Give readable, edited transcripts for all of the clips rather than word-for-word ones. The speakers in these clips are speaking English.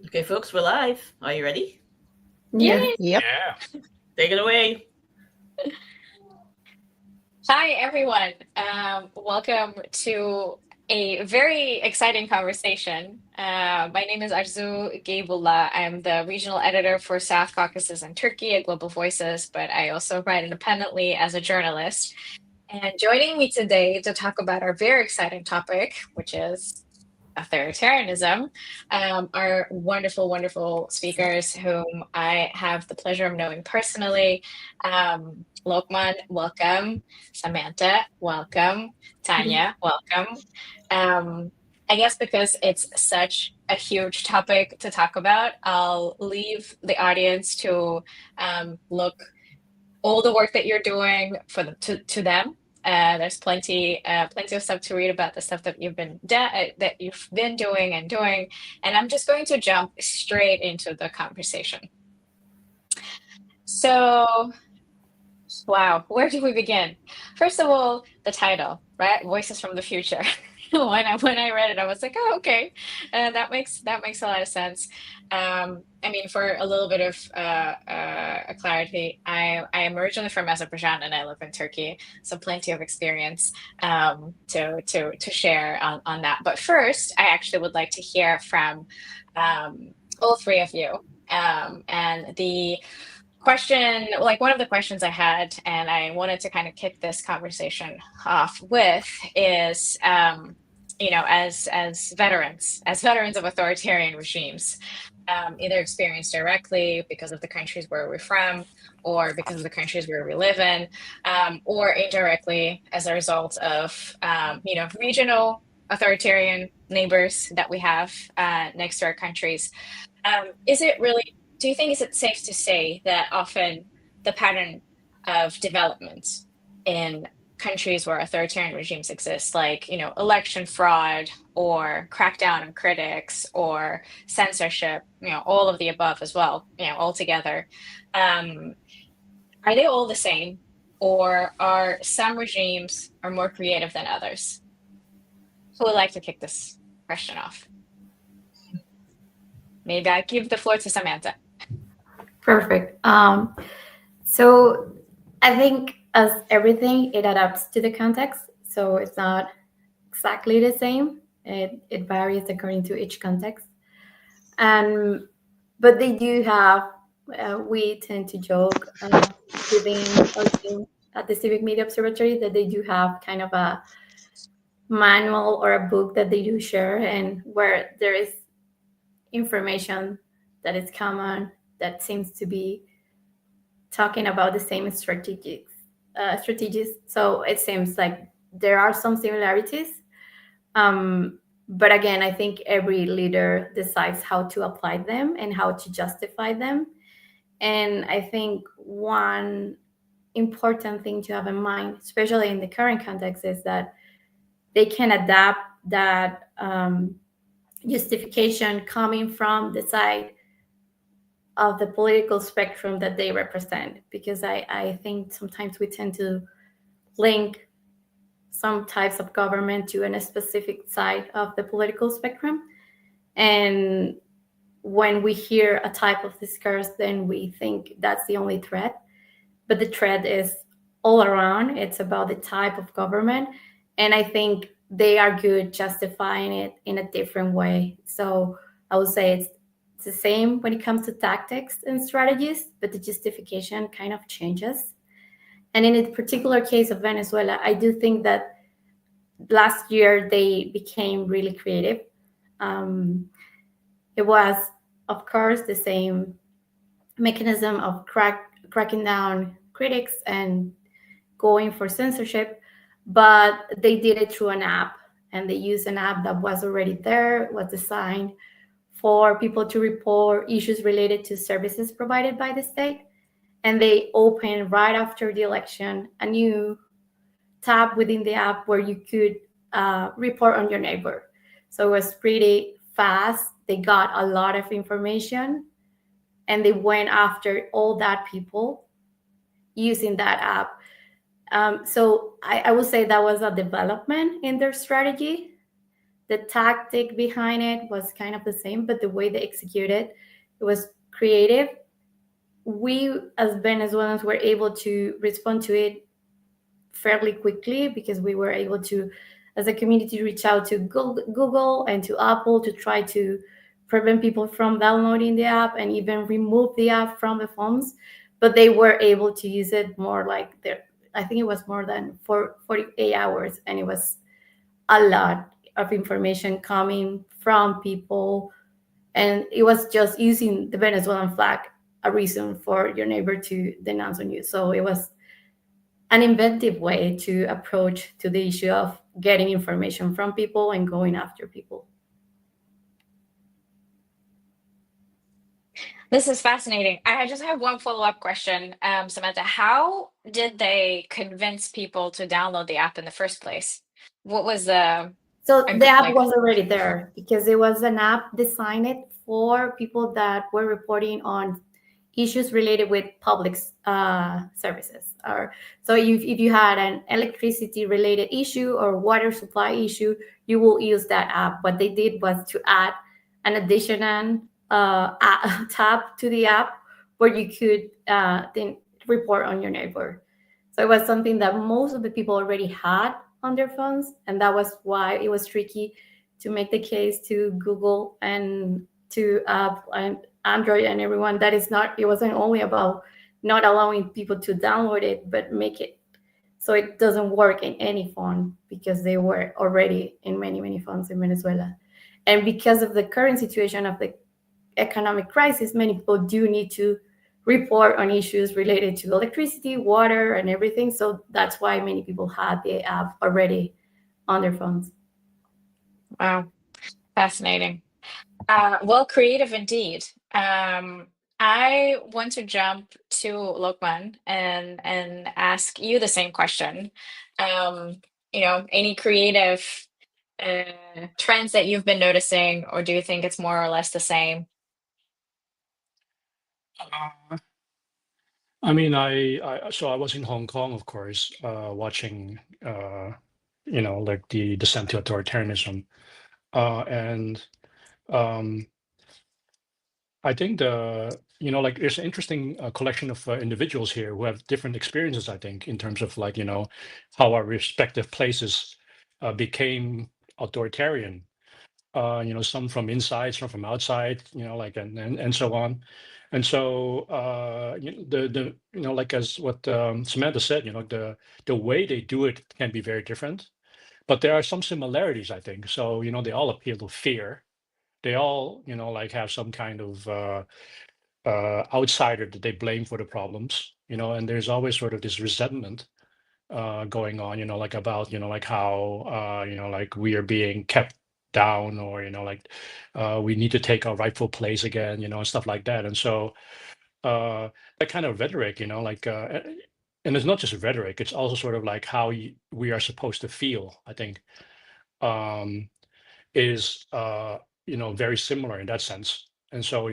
Okay, folks, we're live. Are you ready? Yeah. Yay! Yep. Yeah. Take it away. Hi, everyone. Welcome to a very exciting conversation. My name is Arzu Geybullaeva. I'm the regional editor for South Caucasus and Turkey at Global Voices, but I also write independently as a journalist. And joining me today to talk about our very exciting topic, which is authoritarianism, are wonderful, wonderful speakers whom I have the pleasure of knowing personally. Lokman, welcome. Samanta, welcome. Tanya, welcome. I guess because it's such a huge topic to talk about, I'll leave the audience to look all the work that you're doing for them to them. There's plenty of stuff to read about the stuff that that you've been doing, and I'm just going to jump straight into the conversation. So, wow, where do we begin? First of all, the title, right? Voices from the Future. When I read it, I was like, oh, okay, that makes a lot of sense. I mean, for a little bit of clarity, I am originally from Azerbaijan and I live in Turkey, so plenty of experience to share on that. But first, I actually would like to hear from all three of you, and the question, like one of the questions I had, and I wanted to kind of kick this conversation off with is, as veterans of authoritarian regimes, either experienced directly because of the countries where we're from, or because of the countries where we live in, or indirectly as a result of, regional authoritarian neighbors that we have next to our countries. Is it really, do you think is it safe to say that often the pattern of development in countries where authoritarian regimes exist, like, election fraud or crackdown on critics or censorship, all of the above as well, all together, um, are they all the same, or are some regimes are more creative than others? Who would like to kick this question off? Maybe I give the floor to Samantha. Perfect. So I think as everything, it adapts to the context. So it's not exactly the same. It varies according to each context. And but they do have. We tend to joke within our team at the Civic Media Observatory that they do have kind of a manual or a book that they do share, and where there is information that is common that seems to be talking about the same strategies. So it seems like there are some similarities. But again, I think every leader decides how to apply them and how to justify them. And I think one important thing to have in mind, especially in the current context, is that they can adapt that justification coming from the side of the political spectrum that they represent, because I think sometimes we tend to link some types of government to a specific side of the political spectrum. And when we hear a type of discourse, then we think that's the only threat. But the threat is all around. It's about the type of government. And I think they are good justifying it in a different way. So I would say it's the same when it comes to tactics and strategies, but the justification kind of changes. And in the particular case of Venezuela, I do think that last year they became really creative. It was, of course, the same mechanism of cracking down critics and going for censorship, but they did it through an app, and they used an app that was already there, was designed for people to report issues related to services provided by the state. And they opened right after the election a new tab within the app where you could report on your neighbor. So it was pretty fast. They got a lot of information, and they went after all that people using that app. So I would say that was a development in their strategy. the tactic behind it was kind of the same, but the way they executed it was creative. We as Venezuelans were able to respond to it fairly quickly because we were able to, as a community, reach out to Google and to Apple to try to prevent people from downloading the app and even remove the app from the phones. But they were able to use it more like I think it was more than 48 hours, and it was a lot of information coming from people, and it was just using the Venezuelan flag a reason for your neighbor to denounce on you. So it was an inventive way to approach to the issue of getting information from people and going after people. This is fascinating. I just have one follow-up question, Samantha. How did they convince people to download the app in the first place? What was the... So the app was already there because it was an app designed for people that were reporting on issues related with public services. Or so if you had an electricity related issue or water supply issue, you will use that app. What they did was to add an additional tab to the app where you could then report on your neighbor. So it was something that most of the people already had on their phones, and that was why it was tricky to make the case to Google and to Apple and Android and everyone. That is not, it wasn't only about not allowing people to download it, but make it so it doesn't work in any phone, because they were already in many phones in Venezuela. And because of the current situation of the economic crisis, many people do need to report on issues related to electricity, water, and everything. So that's why many people had the app already on their phones. Wow, fascinating. Well, creative indeed. I want to jump to Lokman and ask you the same question. Any creative trends that you've been noticing, or do you think it's more or less the same? I mean, so I was in Hong Kong, of course, watching, like the descent to authoritarianism, and I think there's an interesting collection of individuals here who have different experiences, I think, in terms of how our respective places became authoritarian. Some from inside, some from outside, and so on. And so as what Samantha said, the way they do it can be very different, but there are some similarities, I think. So they all appeal to fear. They all have some kind of outsider that they blame for the problems, and there's always sort of this resentment going on, about how we are being kept down, or we need to take our rightful place again, and stuff like that. And so that kind of rhetoric, and it's not just rhetoric, it's also sort of like how we are supposed to feel, I think, is very similar in that sense. And so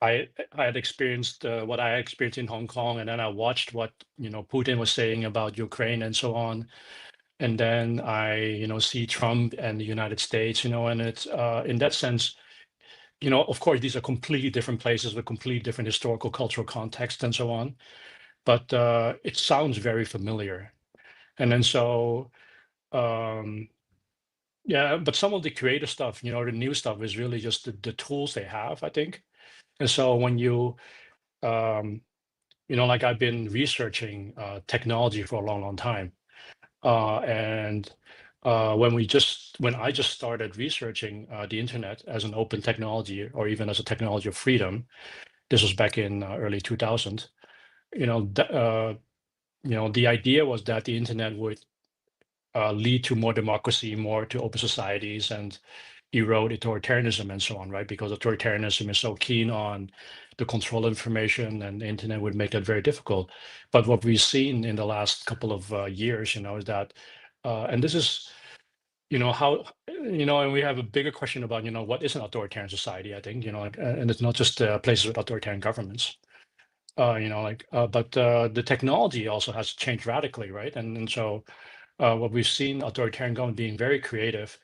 I had experienced what I experienced in Hong Kong, and then I watched what Putin was saying about Ukraine and so on, and then I see Trump and the United States, and it's in that sense, of course these are completely different places with completely different historical, cultural context and so on, but it sounds very familiar. And then so yeah, but some of the creative stuff, the new stuff is really just the tools they have, I think. And so when I've been researching technology for a long time, and when I just started researching the internet as an open technology, or even as a technology of freedom, this was back in early 2000. The idea was that the internet would lead to more democracy, more to open societies, and erode authoritarianism and so on, right? Because authoritarianism is so keen on the control of information, and the internet would make that very difficult. But what we've seen in the last couple of years, is that, and this is, how, and we have a bigger question about, what is an authoritarian society, I think, and it's not just places with authoritarian governments, but the technology also has changed radically, right? And so what we've seen authoritarian government being very creative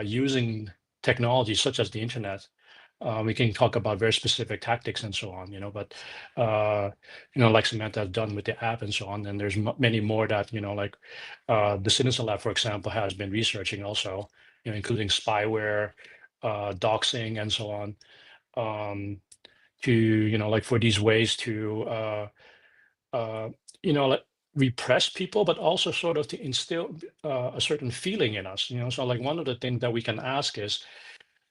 using technology such as the internet. We can talk about very specific tactics and so on, but like Samantha has done with the app and so on. And there's many more that, like the Citizen Lab, for example, has been researching also, including spyware, doxing, and so on, to, like for these ways to, like repress people, but also sort of to instill a certain feeling in us, So like one of the things that we can ask is,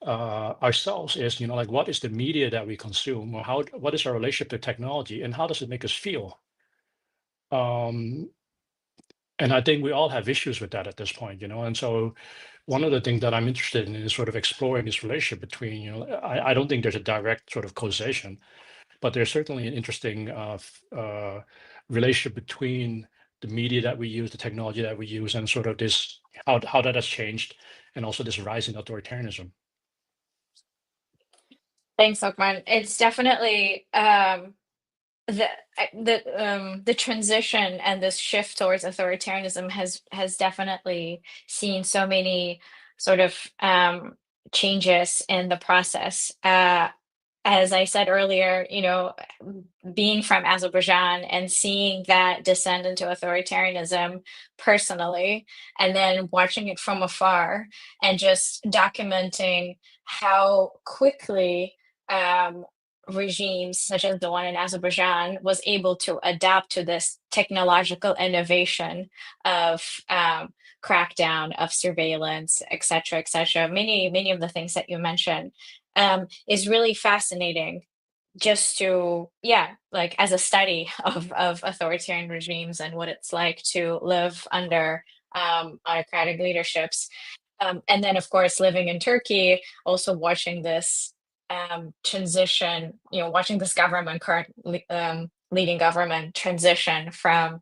ourselves is, like what is the media that we consume, or what is our relationship to technology, and how does it make us feel? And I think we all have issues with that at this point, And so one of the things that I'm interested in is sort of exploring this relationship between, I don't think there's a direct sort of causation, but there's certainly an interesting relationship between the media that we use, the technology that we use, and sort of this how that has changed, and also this rise in authoritarianism. Thanks, Lokman. It's definitely the transition and this shift towards authoritarianism has definitely seen so many sort of changes in the process. As I said earlier, being from Azerbaijan and seeing that descend into authoritarianism personally, and then watching it from afar and just documenting how quickly regimes such as the one in Azerbaijan was able to adapt to this technological innovation of crackdown, of surveillance, et cetera, many of the things that you mentioned, is really fascinating, just to, like as a study of authoritarian regimes and what it's like to live under autocratic leaderships. And then, of course, living in Turkey, also watching this transition, watching this government, current leading government, transition from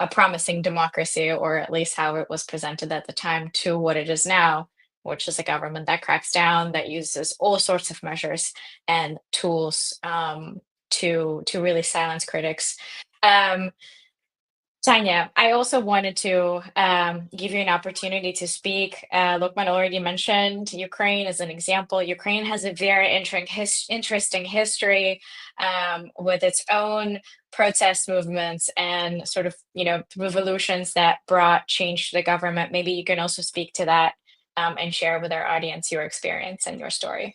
a promising democracy, or at least how it was presented at the time, to what it is now, which is a government that cracks down, that uses all sorts of measures and tools to really silence critics. Tanya, I also wanted to give you an opportunity to speak. Lokman already mentioned Ukraine as an example. Ukraine has a very interesting history with its own protest movements and sort of, revolutions that brought change to the government. Maybe you can also speak to that and share with our audience your experience and your story.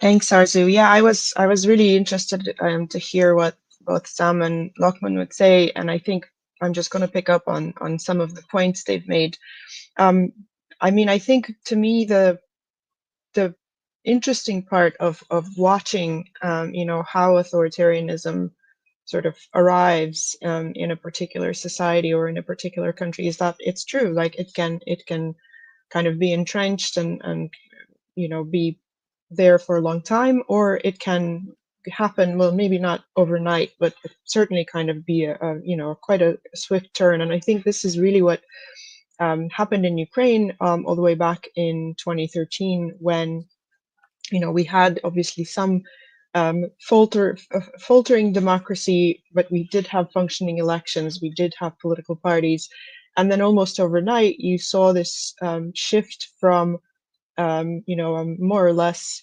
Thanks, Arzu. Yeah, I was really interested to hear what both Sam and Lokman would say, and I think I'm just going to pick up on some of the points they've made. I think to me the interesting part of watching, how authoritarianism sort of arrives in a particular society or in a particular country is that it's true, like it can kind of be entrenched and be there for a long time, or it can happen, well, maybe not overnight, but certainly kind of be a quite a swift turn. And I think this is really what happened in Ukraine all the way back in 2013, when we had obviously some faltering democracy, but we did have functioning elections, we did have political parties, and then almost overnight you saw this shift from a more or less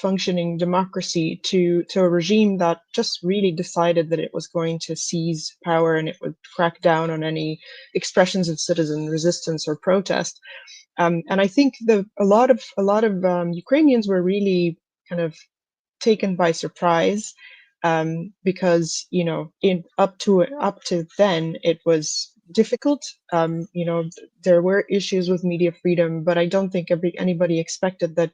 functioning democracy to a regime that just really decided that it was going to seize power and it would crack down on any expressions of citizen resistance or protest. And I think a lot of Ukrainians were really kind of taken by surprise, because up to then it was difficult. There were issues with media freedom, but I don't think anybody expected that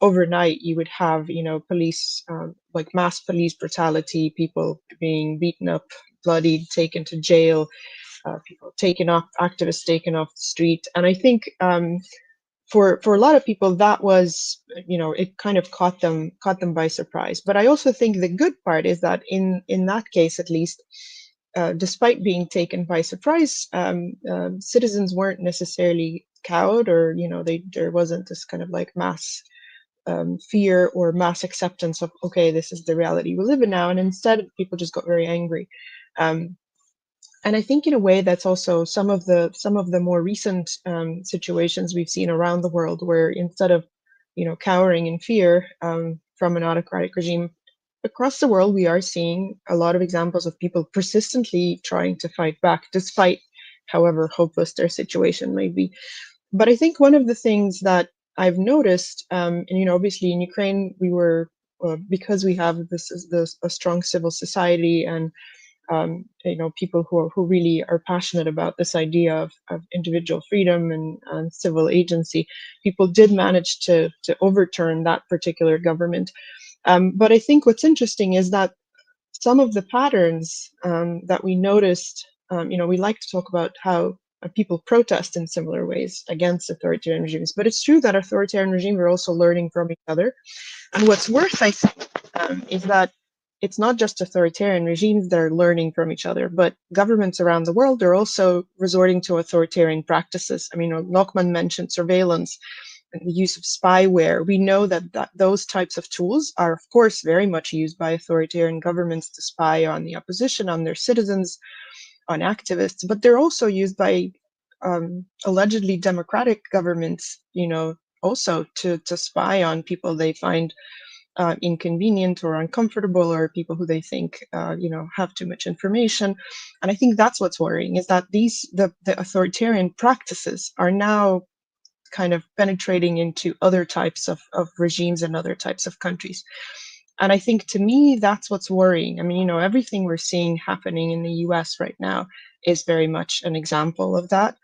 overnight you would have police, like mass police brutality, people being beaten up, bloodied, taken to jail, people activists taken off the street. And I think for a lot of people that was, it kind of caught them by surprise. But I also think the good part is that in that case, at least, despite being taken by surprise, citizens weren't necessarily cowed, or there wasn't this kind of like mass fear or mass acceptance of, okay, this is the reality we live in now. And instead, people just got very angry. And I think in a way that's also some of the more recent situations we've seen around the world, where instead of cowering in fear from an autocratic regime across the world, we are seeing a lot of examples of people persistently trying to fight back, despite however hopeless their situation may be. But I think one of the things that I've noticed, and obviously in Ukraine, we were because we have a strong civil society and people who really are passionate about this idea of individual freedom and civil agency. People did manage to overturn that particular government. But I think what's interesting is that some of the patterns that we noticed, we like to talk about how people protest in similar ways against authoritarian regimes, but it's true that authoritarian regimes are also learning from each other. And what's worse, I think, is that it's not just authoritarian regimes that are learning from each other, but governments around the world are also resorting to authoritarian practices. I mean, Lokman mentioned surveillance and the use of spyware. We know that those types of tools are, of course, very much used by authoritarian governments to spy on the opposition, on their citizens, on activists, but they're also used by allegedly democratic governments, also to spy on people they find inconvenient or uncomfortable, or people who they think have too much information. And I think that's what's worrying, is that the authoritarian practices are now kind of penetrating into other types of regimes and other types of countries. And I think, to me, that's what's worrying. I mean, everything we're seeing happening in the US right now is very much an example of that.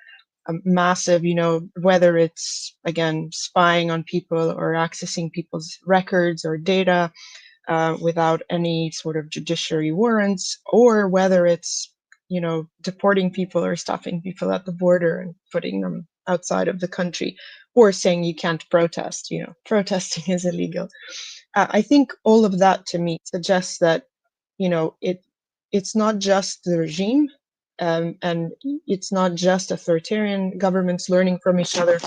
Massive, whether it's, again, spying on people or accessing people's records or data without any sort of judiciary warrants, or whether it's, deporting people or stopping people at the border and putting them outside of the country, or saying you can't protest, protesting is illegal. I think all of that, to me, suggests that, it's not just the regime, and it's not just authoritarian governments learning from each other,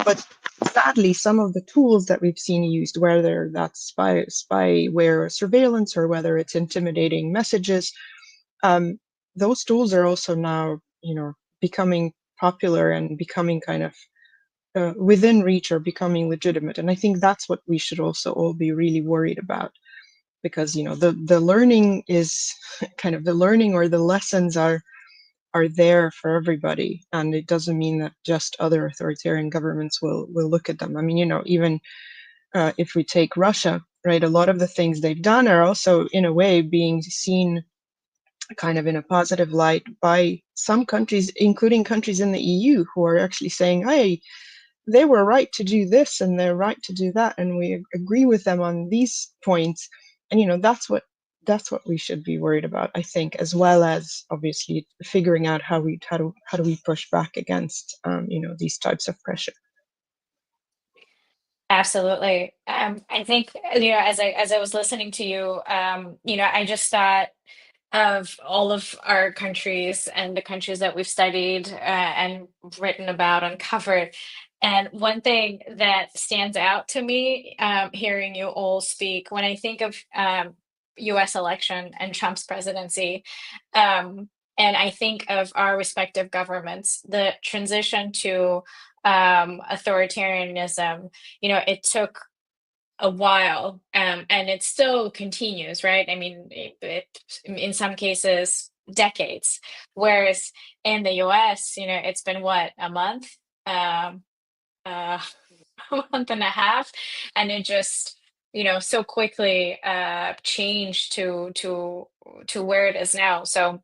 but sadly, some of the tools that we've seen used, whether that's spyware or surveillance, or whether it's intimidating messages, those tools are also now, becoming popular and becoming kind of within reach, or becoming legitimate. And I think that's what we should also all be really worried about, because the learning is kind of the learning, or the lessons are there for everybody, and it doesn't mean that just other authoritarian governments will look at them. I mean, even if we take Russia, right, a lot of the things they've done are also in a way being seen kind of in a positive light by some countries, including countries in the EU, who are actually saying, hey, they were right to do this and they're right to do that, and we agree with them on these points. And that's what we should be worried about, I think, as well as obviously figuring out how do we push back against these types of pressure. Absolutely. I think, as I was listening to you, I just thought of all of our countries and the countries that we've studied and written about and covered. And one thing that stands out to me, hearing you all speak, when I think of US election and Trump's presidency, and I think of our respective governments, the transition to authoritarianism, it took a while, and it still continues, right? I mean, in some cases, decades. Whereas in the US, it's been what, a month, a month and a half, and it just, so quickly changed to where it is now. So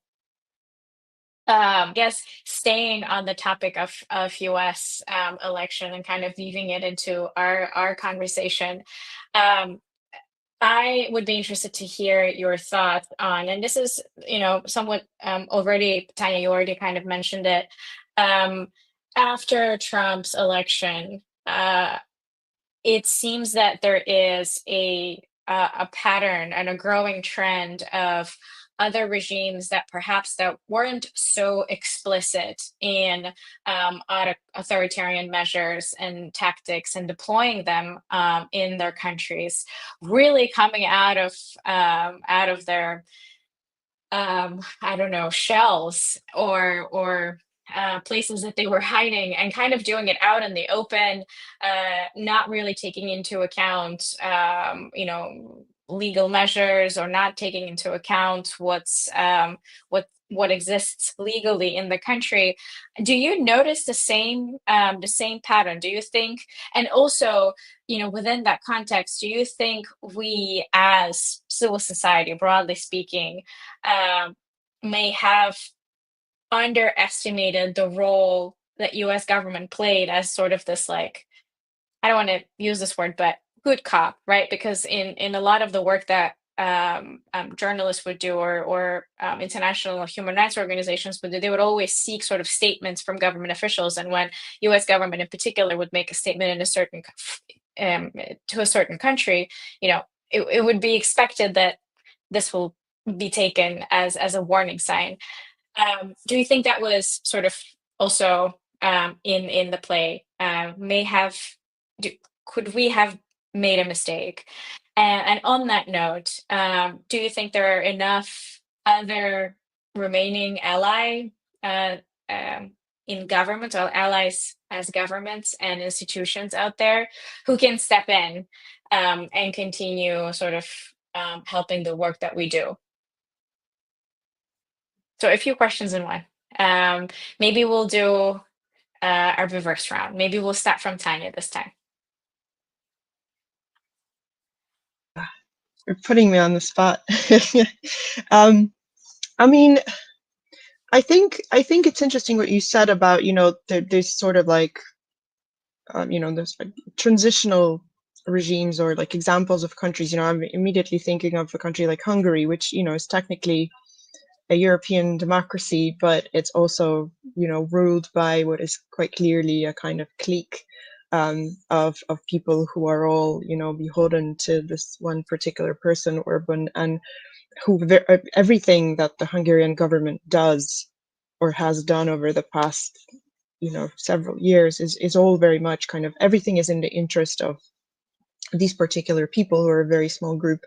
yes, staying on the topic of US election and kind of weaving it into our conversation, um, I would be interested to hear your thoughts on, and this is, somewhat already, Tanya, you already kind of mentioned it. Um, After Trump's election, it seems that there is a pattern and a growing trend of other regimes that perhaps that weren't so explicit in authoritarian measures and tactics and deploying them in their countries, really coming out of their I don't know, shells or places that they were hiding, and kind of doing it out in the open, not really taking into account, legal measures, or not taking into account what exists legally in the country. Do you notice the same pattern? Do you think, and also, within that context, do you think we as civil society, broadly speaking, may have underestimated the role that US government played as sort of this, like, I don't want to use this word, but good cop, right? Because in a lot of the work that journalists would do, or international human rights organizations would do, they would always seek sort of statements from government officials. And when US government in particular would make a statement in a certain to a certain country, it would be expected that this will be taken as a warning sign. Do you think that was sort of also in the play? Could we have made a mistake? And on that note, do you think there are enough other remaining in government, or allies as governments and institutions out there, who can step in and continue sort of helping the work that we do? So a few questions in one. Maybe we'll do a reverse round. Maybe we'll start from Tanya this time. You're putting me on the spot. I mean, I think it's interesting what you said about, there's sort of like, there's like transitional regimes, or like examples of countries. I'm immediately thinking of a country like Hungary, which, is technically a European democracy, but it's also, ruled by what is quite clearly a kind of clique of people who are all, beholden to this one particular person, Orban, and who everything that the Hungarian government does or has done over the past, several years is all very much kind of, everything is in the interest of these particular people, who are a very small group.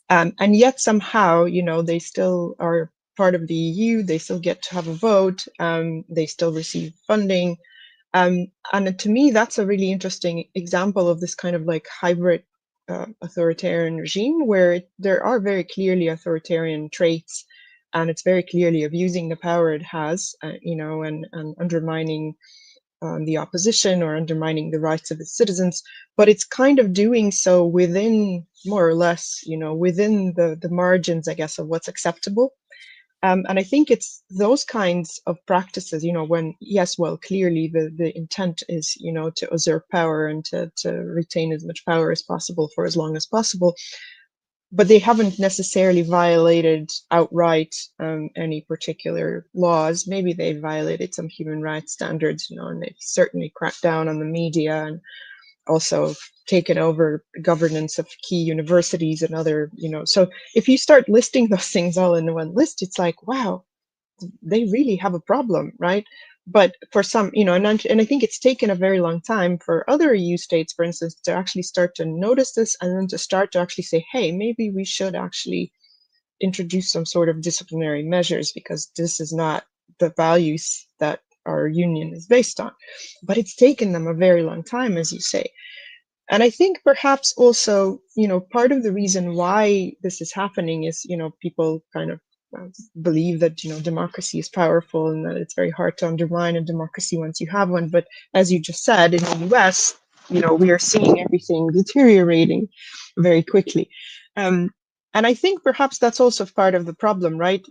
And yet somehow, they still are part of the EU, they still get to have a vote, they still receive funding. And to me, that's a really interesting example of this kind of like hybrid authoritarian regime, where there are very clearly authoritarian traits, and it's very clearly abusing the power it has, and undermining the opposition, or undermining the rights of its citizens. But it's kind of doing so within, more or less, within the margins, I guess, of what's acceptable. And I think it's those kinds of practices, when, yes, well, clearly the intent is, to usurp power and to retain as much power as possible for as long as possible, but they haven't necessarily violated outright any particular laws. Maybe they violated some human rights standards, and they've certainly cracked down on the media, and also taken over governance of key universities and other, so if you start listing those things all in one list, it's like, wow, they really have a problem, right? But for some, and I think it's taken a very long time for other EU states, for instance, to actually start to notice this, and then to start to actually say, hey, maybe we should actually introduce some sort of disciplinary measures, because this is not the values that our union is based on. But it's taken them a very long time, as you say. And I think perhaps also, part of the reason why this is happening is, people kind of believe that, democracy is powerful, and that it's very hard to undermine a democracy once you have one. But as you just said, in the US, we are seeing everything deteriorating very quickly. And I think perhaps that's also part of the problem, right?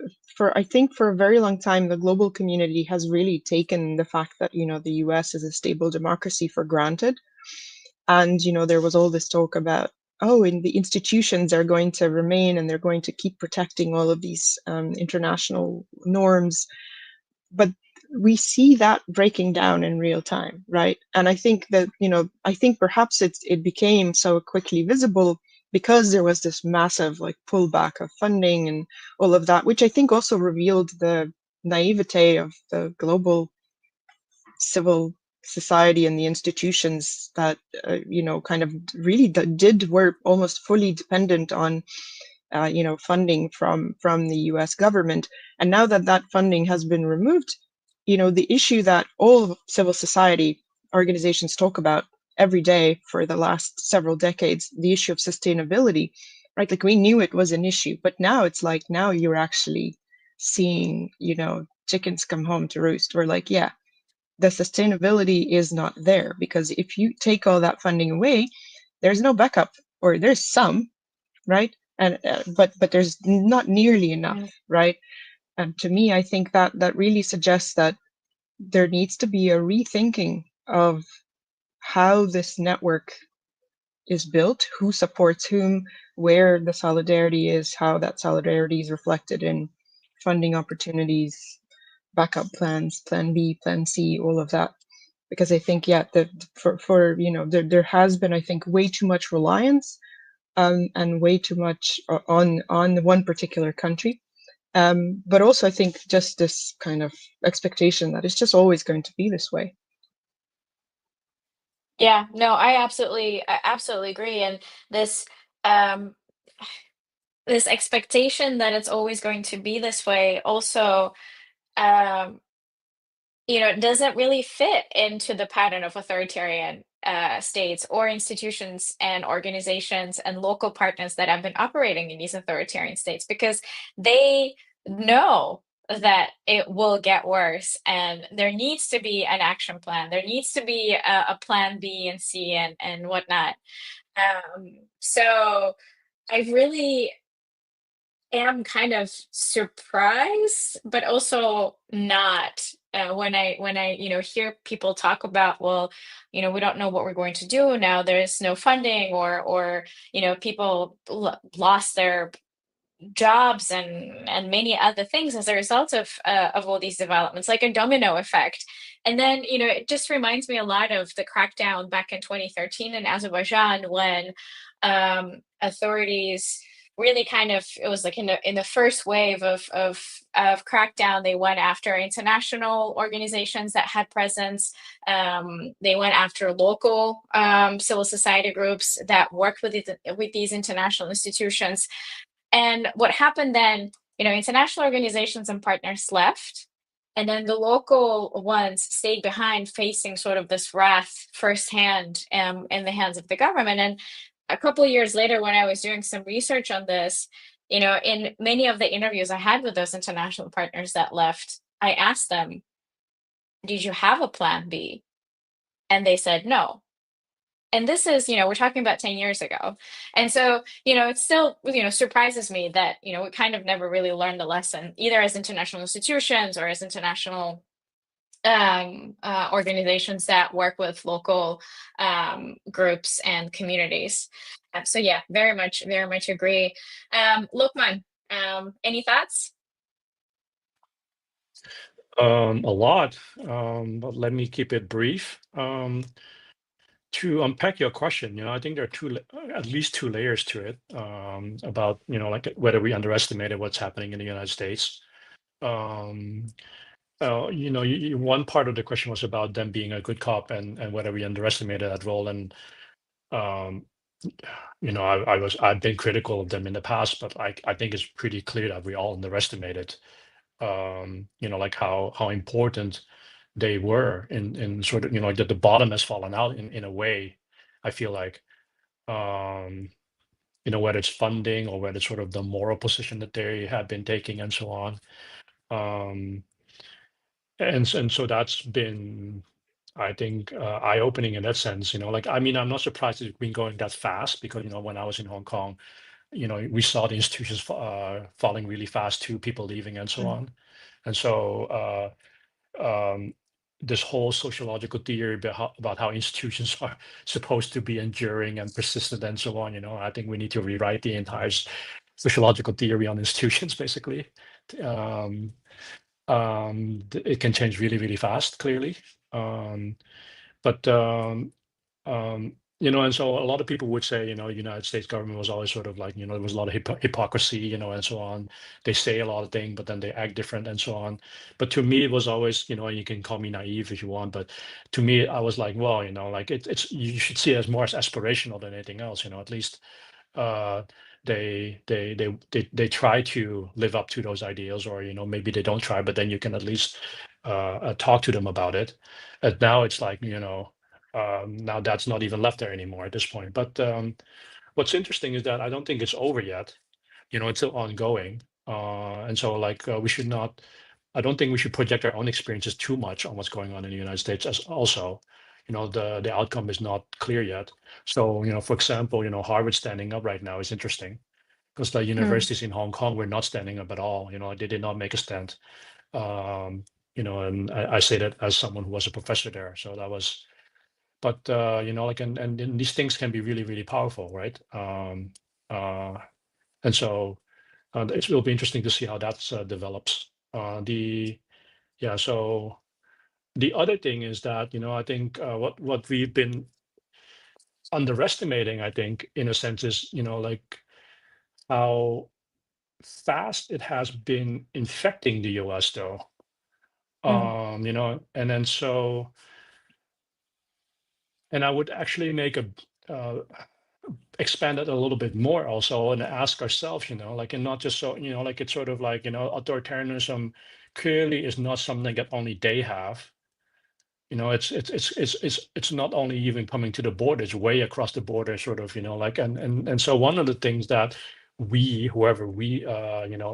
I think for a very long time, the global community has really taken the fact that, the US is a stable democracy for granted. And, there was all this talk about, and the institutions are going to remain, and they're going to keep protecting all of these international norms. But we see that breaking down in real time, right? And I think that, I think perhaps it became so quickly visible because there was this massive like pullback of funding and all of that, which I think also revealed the naivete of the global civil society and the institutions that, kind of really were almost fully dependent on funding from the U.S. government. And now that that funding has been removed, the issue that all civil society organizations talk about every day for the last several decades, the issue of sustainability, right? Like we knew it was an issue, but now it's like, now you're actually seeing, chickens come home to roost. We're like, yeah, the sustainability is not there, because if you take all that funding away, there's no backup, or there's some, right? And but there's not nearly enough, right? And to me, I think that really suggests that there needs to be a rethinking of how this network is built, who supports whom, where the solidarity is, how that solidarity is reflected in funding opportunities, backup plans, plan B, plan C, all of that. Because I think, yeah, that there has been, I think, way too much reliance and way too much on one particular country. But also, I think just this kind of expectation that it's just always going to be this way. Yeah, no, I absolutely agree. And this this expectation that it's always going to be this way also, doesn't really fit into the pattern of authoritarian states or institutions and organizations and local partners that have been operating in these authoritarian states, because they know that it will get worse and there needs to be an action plan. There needs to be a plan B and C and whatnot. So I really am kind of surprised, but also not, when I hear people talk about, well, we don't know what we're going to do now. There's no funding, or people lost their jobs and many other things as a result of all these developments, like a domino effect. And then it just reminds me a lot of the crackdown back in 2013 in Azerbaijan, when authorities really kind of, it was like in the first wave of crackdown, they went after international organizations that had presence. They went after local civil society groups that worked with these international institutions. And what happened then, international organizations and partners left, and then the local ones stayed behind, facing sort of this wrath firsthand in the hands of the government. And a couple of years later, when I was doing some research on this, in many of the interviews I had with those international partners that left, I asked them, did you have a plan B? And they said no. And this is, we're talking about 10 years ago. And so, it still, surprises me that, we kind of never really learned the lesson, either as international institutions or as international organizations that work with local groups and communities. So yeah, very much agree. Lokman, any thoughts? A lot, but let me keep it brief. To unpack your question, I think there are at least two layers to it, about, like whether we underestimated what's happening in the United States. One part of the question was about them being a good cop, and whether we underestimated that role. And I've been critical of them in the past, but I think it's pretty clear that we all underestimated, like how important they were in sort of, that the bottom has fallen out in a way. I feel like, whether it's funding or whether it's sort of the moral position that they have been taking and so on. And so that's been, I think, eye-opening in that sense. I'm not surprised it's been going that fast, because when I was in Hong Kong, we saw the institutions falling really fast too, people leaving and so on. And so this whole sociological theory about how institutions are supposed to be enduring and persistent and so on, I think we need to rewrite the entire sociological theory on institutions, basically. It can change really, really fast, clearly. And so a lot of people would say, the United States government was always sort of like, there was a lot of hypocrisy, and so on. They say a lot of things, but then they act different and so on. But to me, it was always, you can call me naive if you want, but to me, I was like, well, like it's, you should see it as more as aspirational than anything else, at least they try to live up to those ideals, or maybe they don't try, but then you can at least talk to them about it. And now it's like now that's not even left there anymore at this point. But what's interesting is that I don't think it's over yet. It's still ongoing, and so like we should not. I don't think we should project our own experiences too much on what's going on in the United States. As also, the outcome is not clear yet. So for example, Harvard standing up right now is interesting because the universities in Hong Kong were not standing up at all. They did not make a stand. And I say that as someone who was a professor there. So that was, but like, and these things can be really, really powerful, right? And so it will be interesting to see how that develops. So the other thing is that I think what we've been underestimating, I think, in a sense, is like how fast it has been infecting the US, though. And then so, and I would actually make expand it a little bit more also and ask ourselves, like, and not just so, like, it's sort of like, authoritarianism clearly is not something that only they have. It's not only even coming to the border, it's way across the border, sort of, like, and so one of the things that whoever we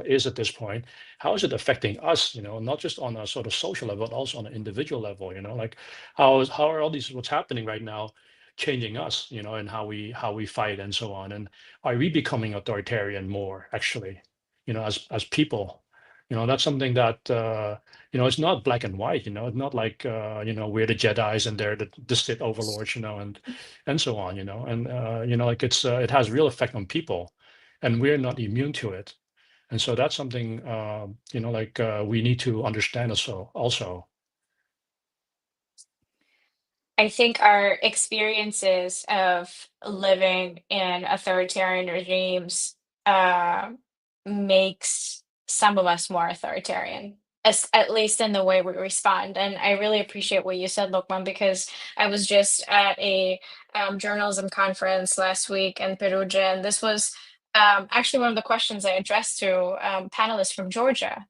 is at this point, how is it affecting us, not just on a sort of social level, but also on an individual level, like how are all these what's happening right now changing us, and how we fight and so on, and are we becoming authoritarian more actually, as people, that's something that it's not black and white, it's not like we're the Jedis and they're the Sith overlords, and so on, and like it has real effect on people, and we're not immune to it, and so that's something like we need to understand also. I think our experiences of living in authoritarian regimes makes some of us more authoritarian, at least in the way we respond. And I really appreciate what you said, Lokman, because I was just at a journalism conference last week in Perugia, and this was actually one of the questions I addressed to panelists from Georgia,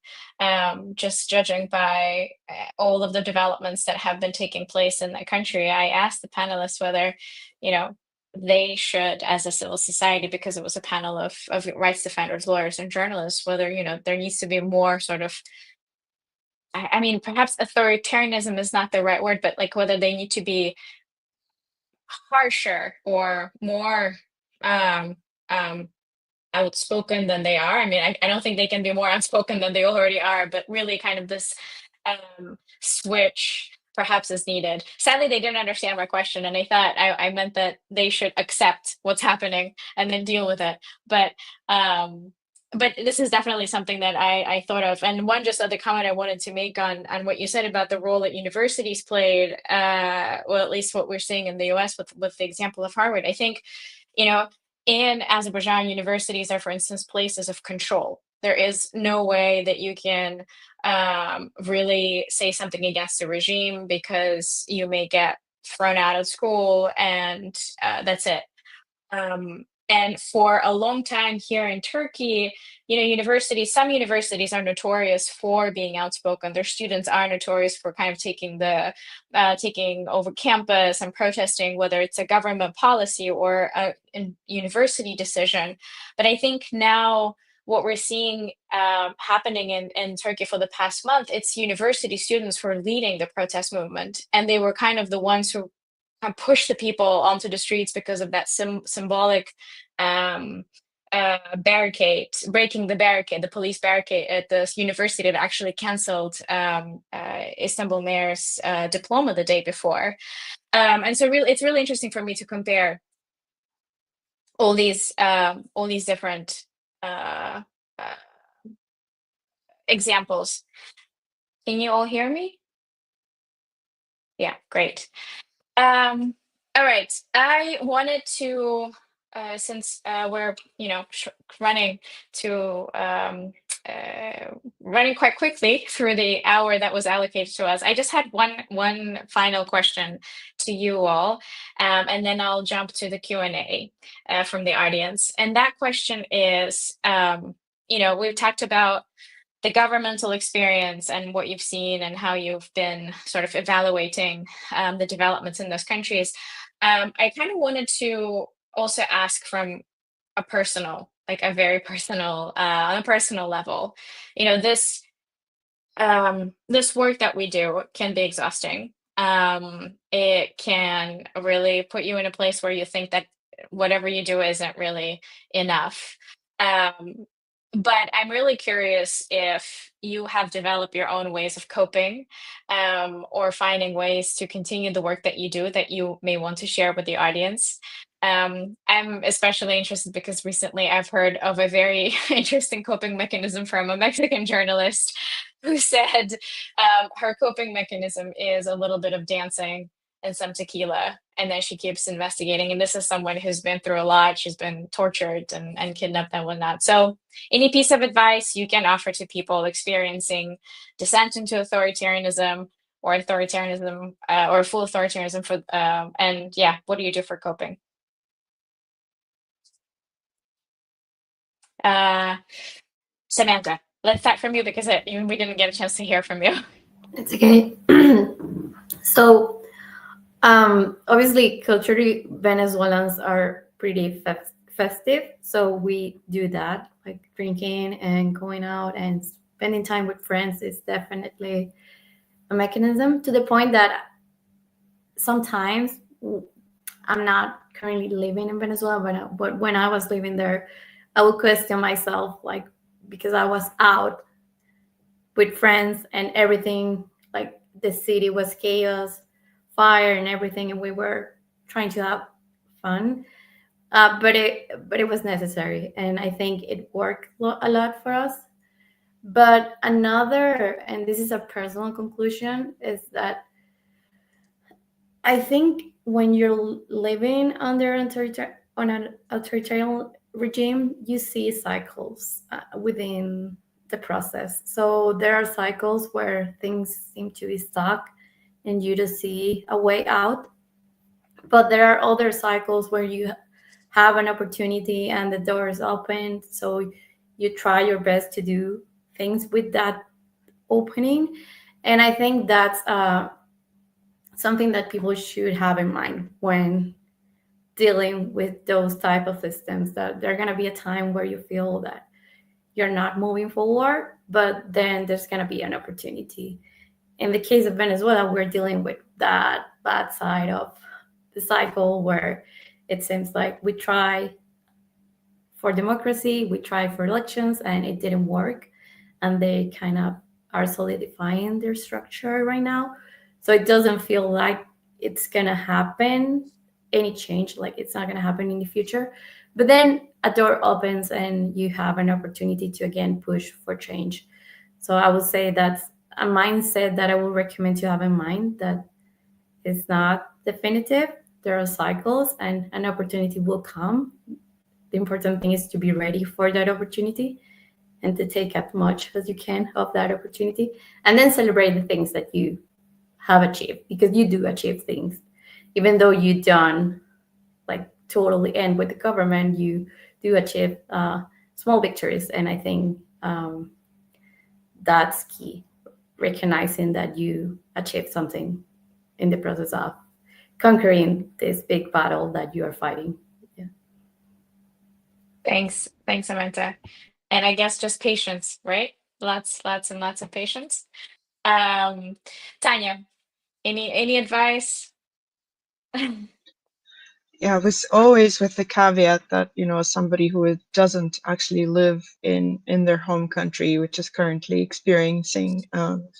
just judging by all of the developments that have been taking place in that country. I asked the panelists whether, they should, as a civil society, because it was a panel of rights defenders, lawyers, and journalists, whether, there needs to be more sort of, I mean, perhaps authoritarianism is not the right word, but like whether they need to be harsher or more outspoken than they are. I mean, I don't think they can be more outspoken than they already are, but really kind of this switch perhaps is needed. Sadly, they didn't understand my question, and they thought I meant that they should accept what's happening and then deal with it. But this is definitely something that I thought of. And one just other comment I wanted to make on what you said about the role that universities played, well, at least what we're seeing in the US with the example of Harvard. I think, in Azerbaijan, universities are, for instance, places of control. There is no way that you can really say something against the regime because you may get thrown out of school, and that's it. And for a long time here in Turkey, some universities are notorious for being outspoken. Their students are notorious for kind of taking over campus and protesting, whether it's a government policy or a university decision. But I think now what we're seeing happening in Turkey for the past month, it's university students who are leading the protest movement, and they were kind of the ones who push the people onto the streets because of that symbolic barricade, breaking the police barricade at the university that actually canceled Istanbul mayor's diploma the day before. And so it's really interesting for me to compare all these different examples. Can you all hear me? Yeah, great. All right, I wanted to, since we're, running to running quite quickly through the hour that was allocated to us. I just had one final question to you all, and then I'll jump to the Q&A from the audience. And that question is, we've talked about the governmental experience and what you've seen and how you've been sort of evaluating the developments in those countries. I kind of wanted to also ask from a personal, like a very personal, on a personal level, this work that we do can be exhausting. It can really put you in a place where you think that whatever you do isn't really enough. But I'm really curious if you have developed your own ways of coping, or finding ways to continue the work that you do that you may want to share with the audience. I'm especially interested because recently I've heard of a very interesting coping mechanism from a Mexican journalist who said her coping mechanism is a little bit of dancing and some tequila, and then she keeps investigating. And this is someone who's been through a lot. She's been tortured and kidnapped and whatnot. So any piece of advice you can offer to people experiencing descent into authoritarianism or authoritarianism, or full authoritarianism what do you do for coping? Samanta, let's start from you because we didn't get a chance to hear from you. It's okay. So, obviously, culturally, Venezuelans are pretty festive. So we do that, like drinking and going out and spending time with friends is definitely a mechanism, to the point that sometimes I'm not currently living in Venezuela, but when I was living there, I would question myself, like, because I was out with friends and everything, like the city was chaos, fire and everything, and we were trying to have fun. But it was necessary, and I think it worked a lot for us. But another, and this is a personal conclusion, is that I think when you're living under an authoritarian regime, you see cycles within the process. So there are cycles where things seem to be stuck and you just see a way out. But there are other cycles where you have an opportunity and the door is open. So you try your best to do things with that opening. And I think that's something that people should have in mind when dealing with those type of systems, that there's going to be a time where you feel that you're not moving forward, but then there's going to be an opportunity. In the case of Venezuela, we're dealing with that bad side of the cycle where it seems like we try for democracy, we try for elections, and it didn't work. And they kind of are solidifying their structure right now. So it doesn't feel like it's going to happen, any change, like it's not going to happen in the future. But then a door opens and you have an opportunity to again push for change. So I would say that's a mindset that I would recommend to have in mind, that it's not definitive. There are cycles and an opportunity will come. The important thing is to be ready for that opportunity and to take as much as you can of that opportunity, and then celebrate the things that you have achieved, because you do achieve things. Even though you don't like totally end with the government, you do achieve small victories. And I think that's key, recognizing that you achieved something in the process of conquering this big battle that you are fighting. Yeah. Thanks, Samantha. And I guess just patience, right? Lots and lots of patience. Tanya, any advice? Yeah, it was always with the caveat that, as somebody who doesn't actually live in their home country, which is currently experiencing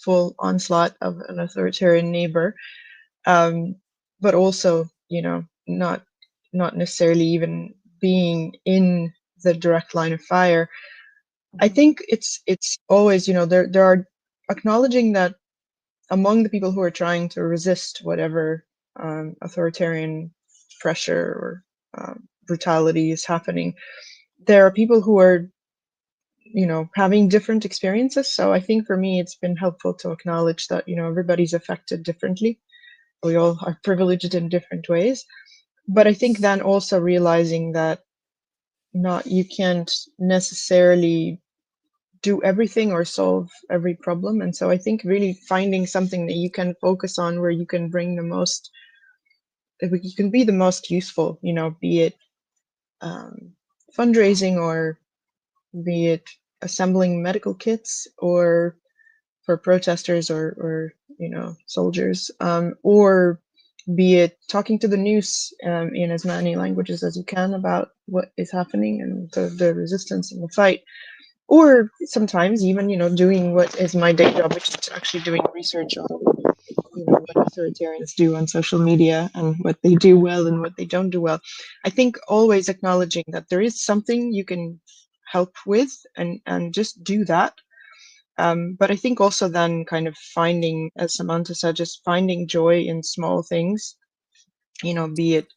full onslaught of an authoritarian neighbor, but also, not necessarily even being in the direct line of fire. I think it's always, there are acknowledging that among the people who are trying to resist whatever authoritarian pressure or brutality is happening, there are people who are having different experiences. So I think for me, it's been helpful to acknowledge that, everybody's affected differently. We all are privileged in different ways. But I think then also realizing that you can't necessarily do everything or solve every problem. And so I think really finding something that you can focus on where you can bring you can be the most useful, be it fundraising, or be it assembling medical kits, or for protesters, or soldiers, or be it talking to the news in as many languages as you can about what is happening and the resistance and the fight, or sometimes even doing what is my day job, which is actually doing research on what authoritarians do on social media and what they do well and what they don't do well. I think always acknowledging that there is something you can help with, and just do that. But I think also then kind of finding, as Samanta said, just finding joy in small things, be it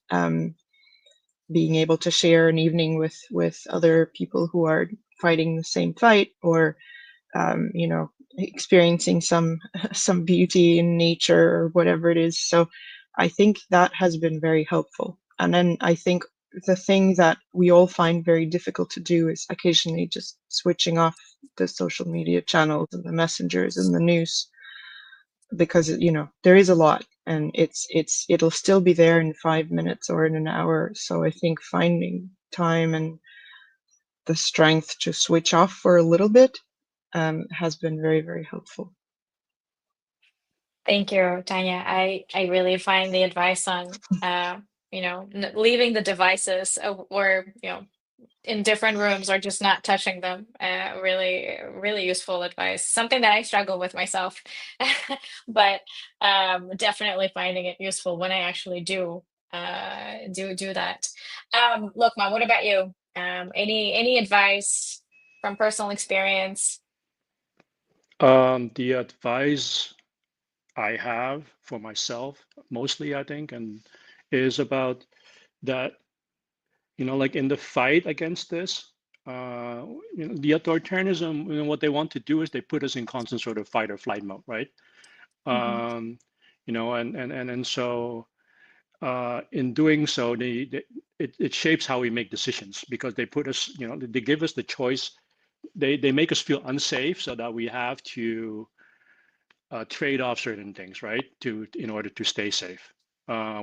being able to share an evening with other people who are fighting the same fight, or experiencing some beauty in nature, or whatever it is. So I think that has been very helpful. And then I think the thing that we all find very difficult to do is occasionally just switching off the social media channels and the messengers and the news, because there is a lot, and it'll still be there in 5 minutes or in an hour. So I think finding time and the strength to switch off for a little bit has been very, very helpful. Thank you, Tanya. I really find the advice on leaving the devices, or in different rooms, or just not touching them, really, really useful advice. Something that I struggle with myself, but definitely finding it useful when I actually do that. Lokman, what about you? Any advice from personal experience? The advice I have for myself, mostly, I think, and is about that, like in the fight against this, the authoritarianism, what they want to do is they put us in constant sort of fight or flight mode, right? And so in doing so, it shapes how we make decisions, because they put us, they give us the choice. They make us feel unsafe, so that we have to trade off certain things, right, in order to stay safe,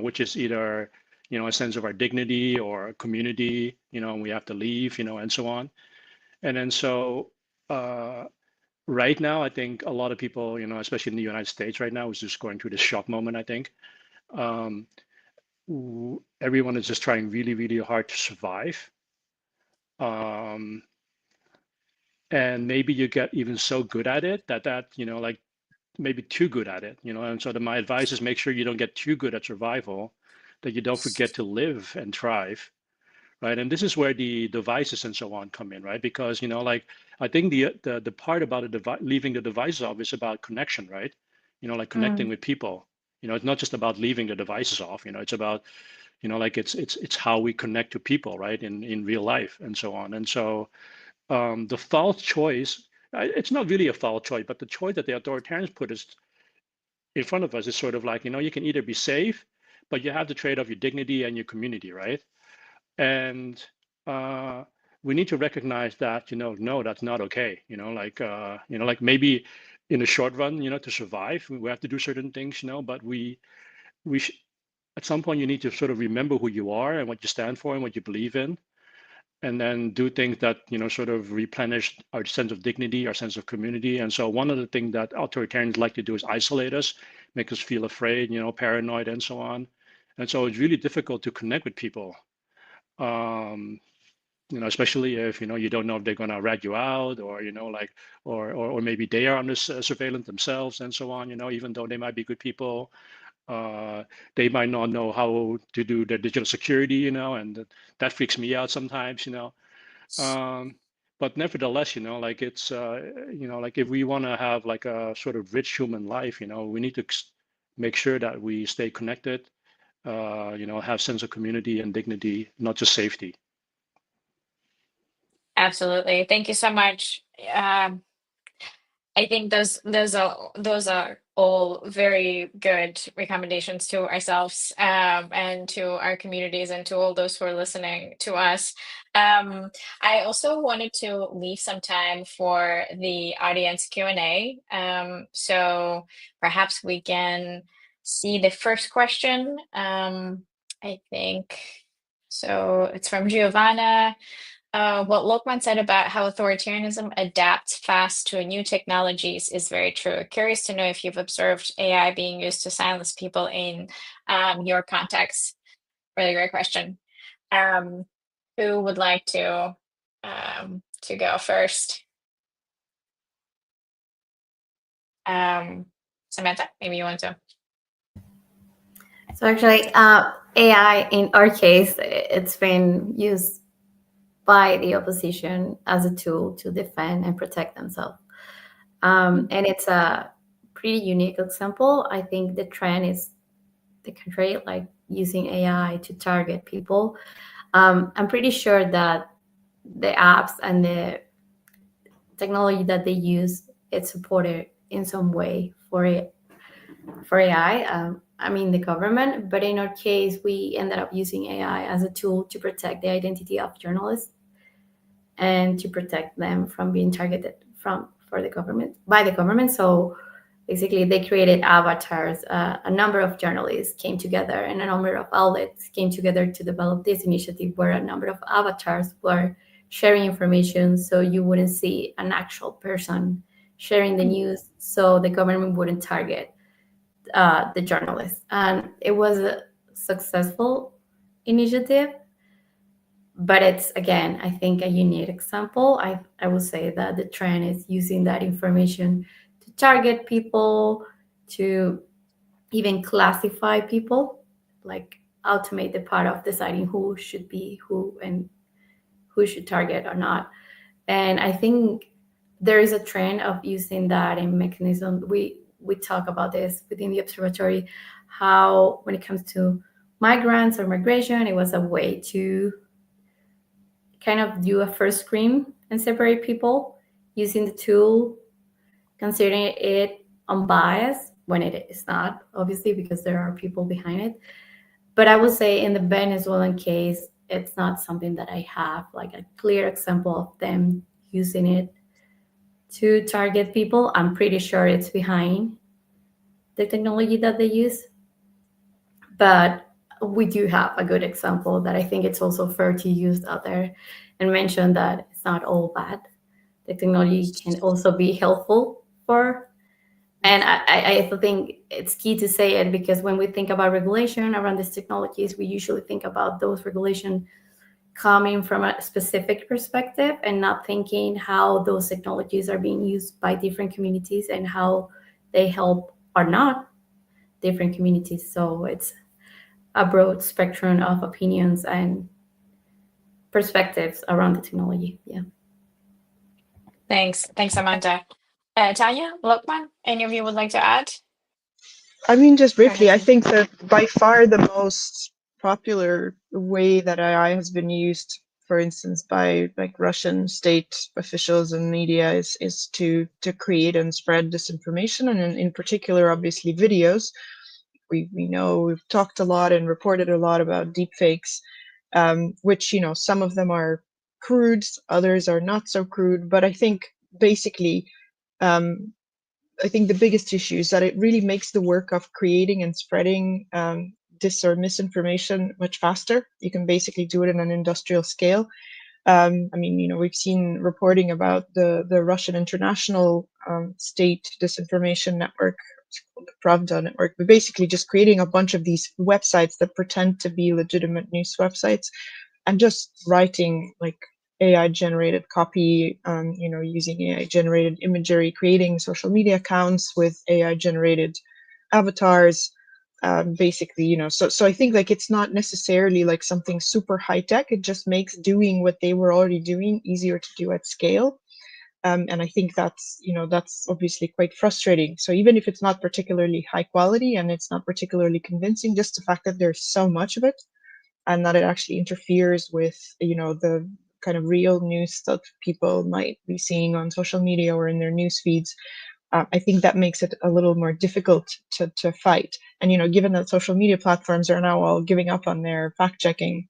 which is either a sense of our dignity or community, and we have to leave, and so on. And then so right now, I think a lot of people, especially in the United States right now, is just going through this shock moment. I think everyone is just trying really, really hard to survive. And maybe you get even so good at it that like maybe too good at it, and so my advice is make sure you don't get too good at survival, that you don't forget to live and thrive, right? And this is where the devices and so on come in, right? Because like I think the part about leaving the devices off is about connection, right? Like connecting with people. It's not just about leaving the devices off. It's about like it's how we connect to people, right, in real life and so on. And so the false choice, it's not really a false choice, but the choice that the authoritarians put us in front of us is sort of like, you can either be safe, but you have to trade off your dignity and your community, right? And we need to recognize that, no, that's not okay. Like maybe in the short run, to survive, we have to do certain things, but at some point you need to sort of remember who you are and what you stand for and what you believe in, and then do things that sort of replenish our sense of dignity, our sense of community. And so one of the things that authoritarians like to do is isolate us, make us feel afraid, paranoid, and so on. And so it's really difficult to connect with people, especially if you don't know if they're going to rat you out, or like or maybe they are under surveillance themselves and so on. Even though they might be good people. They might not know how to do their digital security, and that freaks me out sometimes, but nevertheless, like it's, like if we want to have like a sort of rich human life, we need to make sure that we stay connected, have sense of community and dignity, not just safety. Absolutely. Thank you so much. I think those are all very good recommendations to ourselves, and to our communities and to all those who are listening to us. I also wanted to leave some time for the audience Q&A. So perhaps we can see the first question. I think so. It's from Giovanna. What Lokman said about how authoritarianism adapts fast to new technologies is very true. Curious to know if you've observed AI being used to silence people in your context. Really great question. Who would like to go first? Samantha, maybe you want to. So actually, AI in our case, it's been used by the opposition as a tool to defend and protect themselves. And it's a pretty unique example. I think the trend is the country, like using AI to target people. I'm pretty sure that the apps and the technology that they use, it's supported in some way for AI. I mean, the government, but in our case, we ended up using AI as a tool to protect the identity of journalists and to protect them from being targeted by the government. So basically, they created avatars. A number of journalists came together, and a number of outlets came together to develop this initiative, where a number of avatars were sharing information, so you wouldn't see an actual person sharing the news, so the government wouldn't target the journalists. And it was a successful initiative. But it's, again, I think a unique example. I would say that the trend is using that information to target people, to even classify people, like automate the part of deciding who should be who and who should target or not. And I think there is a trend of using that in mechanism. We talk about this within the observatory, how when it comes to migrants or migration, it was a way to kind of do a first screen and separate people using the tool, considering it unbiased when it is not, obviously, because there are people behind it. But I would say in the Venezuelan case, it's not something that I have like a clear example of them using it to target people. I'm pretty sure it's behind the technology that they use. But we do have a good example that I think it's also fair to use out there and mention that it's not all bad. The technology can also be helpful for, and I think it's key to say it, because when we think about regulation around these technologies, we usually think about those regulations coming from a specific perspective and not thinking how those technologies are being used by different communities and how they help or not different communities. So it's a broad spectrum of opinions and perspectives around the technology. Yeah. Thanks, Samantha. Tanya, Lokman, any of you would like to add? I mean, just briefly, I think that by far the most popular way that AI has been used, for instance, by like Russian state officials and media is to create and spread disinformation, and in particular, obviously, videos. We know we've talked a lot and reported a lot about deepfakes, which, you know, some of them are crude, others are not so crude. But I think basically, I think the biggest issue is that it really makes the work of creating and spreading dis or misinformation much faster. You can basically do it in an industrial scale. I mean, you know, we've seen reporting about the Russian international state disinformation network, it's called the Pravda network, but basically just creating a bunch of these websites that pretend to be legitimate news websites and just writing like AI generated copy, you know, using AI generated imagery, creating social media accounts with AI generated avatars, basically, you know, so I think like it's not necessarily like something super high tech. It just makes doing what they were already doing easier to do at scale. And I think that's, you know, that's obviously quite frustrating. So even if it's not particularly high quality and it's not particularly convincing, just the fact that there's so much of it and that it actually interferes with, you know, the kind of real news that people might be seeing on social media or in their news feeds, I think that makes it a little more difficult to fight. And, you know, given that social media platforms are now all giving up on their fact-checking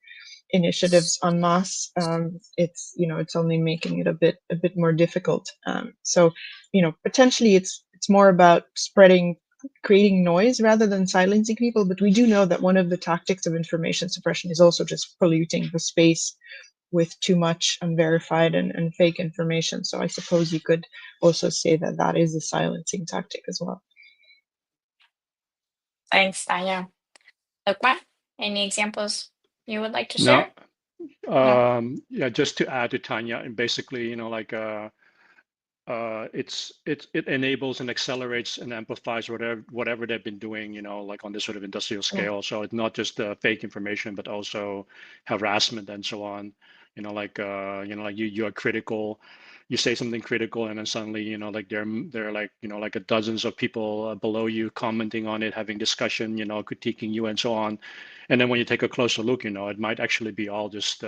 initiatives en masse, it's, you know, it's only making it a bit more difficult. So, you know, potentially it's more about creating noise rather than silencing people. But we do know that one of the tactics of information suppression is also just polluting the space with too much unverified and fake information. So I suppose you could also say that that is a silencing tactic as well. Thanks, Tanya. Lokman, any examples you would like to No, share? yeah, just to add to Tanya, and basically, you know, like it enables and accelerates and amplifies whatever they've been doing, you know, like on this sort of industrial scale. So it's not just fake information, but also harassment and so on. You know, like you are critical, you say something critical, and then suddenly, you know, like there are like, you know, like dozens of people below you commenting on it, having discussion, you know, critiquing you and so on. And then when you take a closer look, you know, it might actually be all just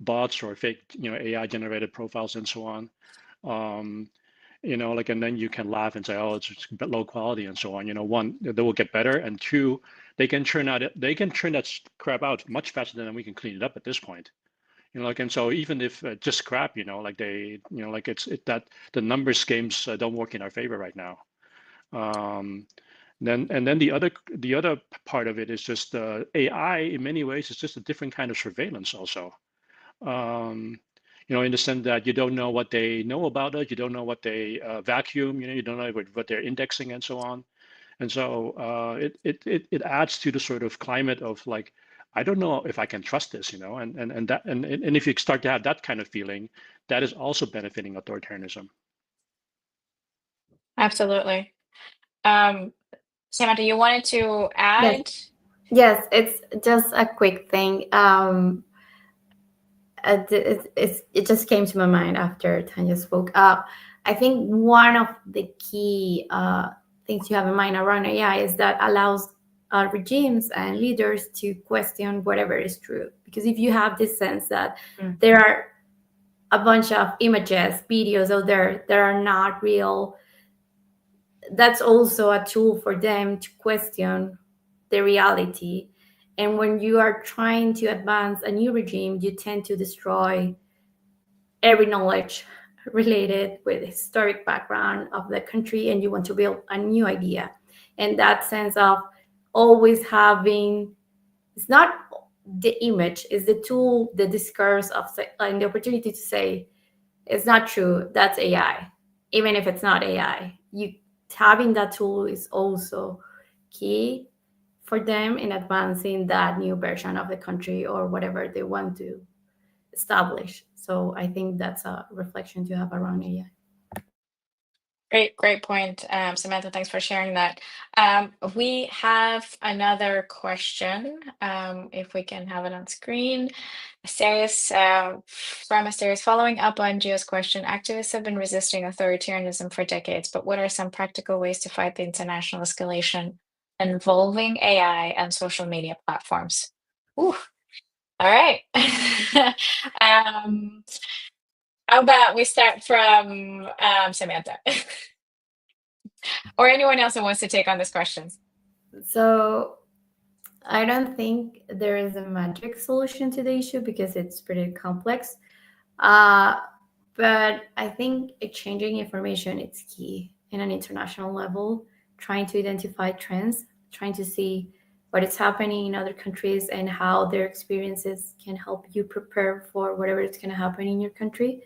bots or fake, you know, AI generated profiles and so on. You know, like, and then you can laugh and say, oh, it's just low quality and so on. You know, one, they will get better, and two, they can churn that crap out much faster than we can clean it up at this point. You know, like, and so even if just crap, you know, like they, you know, like that the numbers games don't work in our favor right now. Then the other part of it is just AI in many ways is just a different kind of surveillance also. You know, in the sense that you don't know what they know about it, you don't know what they vacuum, you know, you don't know what they're indexing and so on. And so it adds to the sort of climate of like, I don't know if I can trust this, you know, and if you start to have that kind of feeling, that is also benefiting authoritarianism. Absolutely. Samantha, you wanted to add? Yes, it's just a quick thing. It just came to my mind after Tanya spoke. I think one of the key things you have in mind around AI is that allows regimes and leaders to question whatever is true. Because if you have this sense that there are a bunch of images, videos out there that are not real, that's also a tool for them to question the reality. And when you are trying to advance a new regime, you tend to destroy every knowledge related with the historic background of the country, and you want to build a new idea. And that sense of always having, it's not the image, it's the tool, the discourse of, and the opportunity to say, it's not true, that's AI. Even if it's not AI, having that tool is also key for them in advancing that new version of the country or whatever they want to establish. So I think that's a reflection to have around AI. Great point, Samantha. Thanks for sharing that. We have another question. If we can have it on screen. Asterius, from Asterius, following up on Gio's question, activists have been resisting authoritarianism for decades, but what are some practical ways to fight the international escalation involving AI and social media platforms? Ooh, all right. How about we start from Samantha? Or anyone else who wants to take on this question? So I don't think there is a magic solution to the issue because it's pretty complex. But I think exchanging information is key in an international level, trying to identify trends, trying to see what is happening in other countries and how their experiences can help you prepare for whatever is going to happen in your country.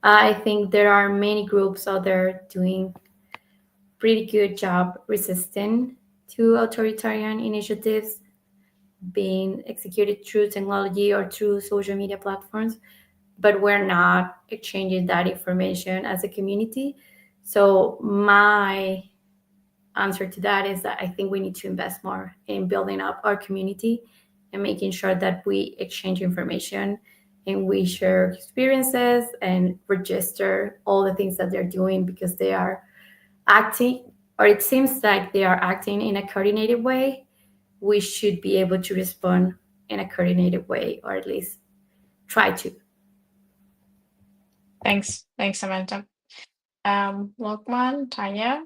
I think there are many groups out there doing pretty good job resisting to authoritarian initiatives being executed through technology or through social media platforms, but we're not exchanging that information as a community. So my answer to that is that I think we need to invest more in building up our community and making sure that we exchange information and we share experiences and register all the things that they're doing, because they are acting, or it seems like they are acting in a coordinated way. We should be able to respond in a coordinated way, or at least try to. Thanks, Samantha. Lokman, Tanya,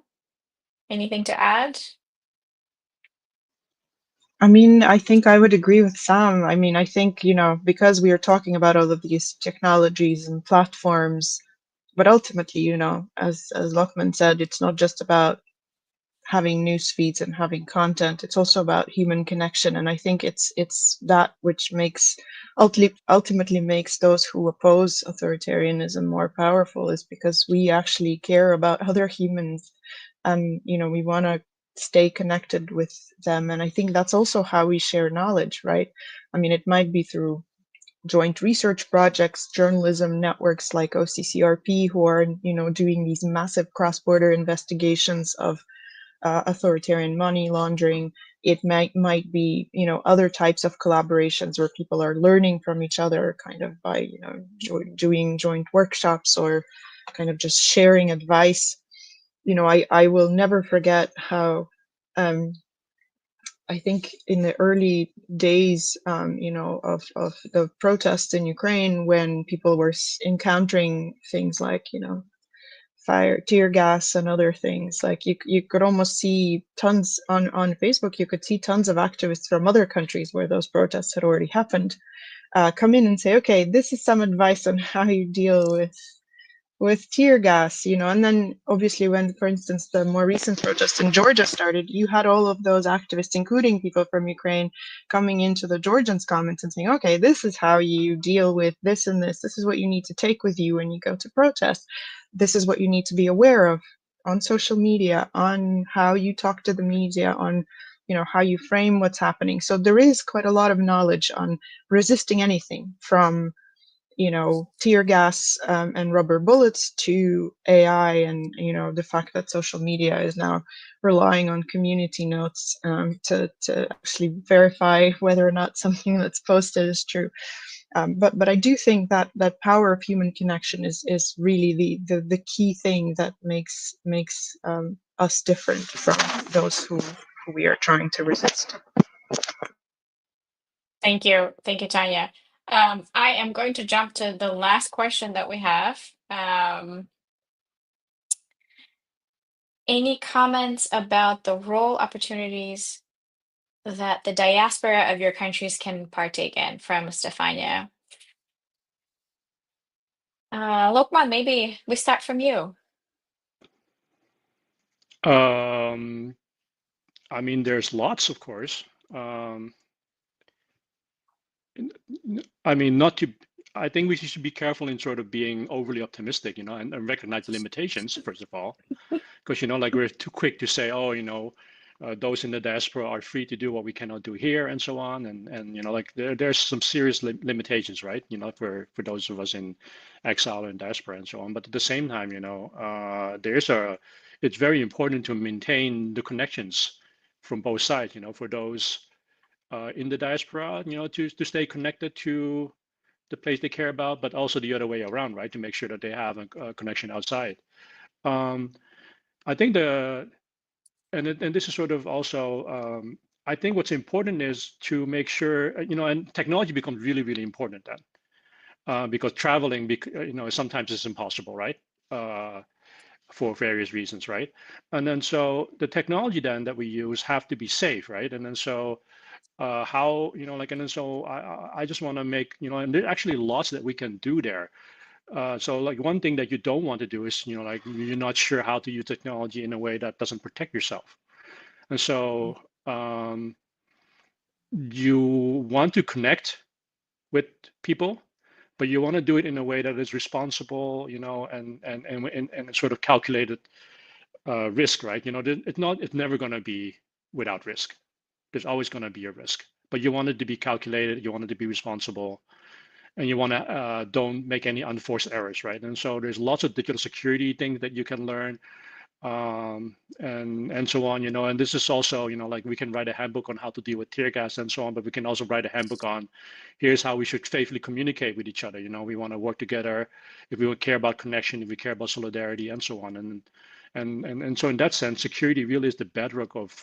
anything to add? I mean, I think I would agree with Sam. I mean, I think, because we are talking about all of these technologies and platforms, but ultimately, as Lokman said, it's not just about having news feeds and having content. It's also about human connection. And I think it's that which ultimately makes those who oppose authoritarianism more powerful, is because we actually care about other humans. And, we want to stay connected with them. And I think that's also how we share knowledge, right? I mean, it might be through joint research projects, journalism networks like OCCRP, who are, doing these massive cross-border investigations of authoritarian money laundering. It might be, other types of collaborations where people are learning from each other, kind of by, doing joint workshops or kind of just sharing advice. I will never forget how, I think in the early days, of the protests in Ukraine, when people were encountering things like, fire, tear gas, and other things, like you could almost see tons on Facebook. You could see tons of activists from other countries where those protests had already happened, come in and say, okay, this is some advice on how you deal with tear gas, and then obviously when, for instance, the more recent protests in Georgia started, you had all of those activists, including people from Ukraine, coming into the Georgians' comments and saying, okay, this is how you deal with this and this. This is what you need to take with you when you go to protest. This is what you need to be aware of on social media, on how you talk to the media, on how you frame what's happening. So there is quite a lot of knowledge on resisting anything from tear gas and rubber bullets to AI, and the fact that social media is now relying on community notes to actually verify whether or not something that's posted is true. But I do think that power of human connection is really the key thing that makes us different from those who we are trying to resist. Thank you, Tanya. I am going to jump to the last question that we have. Any comments about the role, opportunities that the diaspora of your countries can partake in, from Stefania? Lokman, maybe we start from you. I mean, there's lots, of course. I mean, I think we should be careful in sort of being overly optimistic, and recognize the limitations, first of all, because, like we're too quick to say, oh, those in the diaspora are free to do what we cannot do here, and so on. And like there's some serious limitations, right? For those of us in exile and diaspora and so on. But at the same time, it's very important to maintain the connections from both sides, for those in the diaspora, to stay connected to the place they care about, but also the other way around, right? To make sure that they have a connection outside. I think and this is sort of also, I think what's important is to make sure, and technology becomes really, really important then, because traveling, sometimes it's impossible, right? For various reasons, right? And then so the technology then that we use have to be safe, right? And then so how, and then so I just want to make, and there are actually lots that we can do there. So like one thing that you don't want to do is, like you're not sure how to use technology in a way that doesn't protect yourself. And so you want to connect with people, but you want to do it in a way that is responsible, and sort of calculated risk, right? It's never going to be without risk. There's always going to be a risk, but you want it to be calculated, you want it to be responsible, and you want to don't make any unforced errors, right? And so there's lots of digital security things that you can learn, and so on, and this is also, like we can write a handbook on how to deal with tear gas and so on, but we can also write a handbook on here's how we should faithfully communicate with each other. We want to work together if we care about connection, if we care about solidarity, and so on. And so in that sense, security really is the bedrock of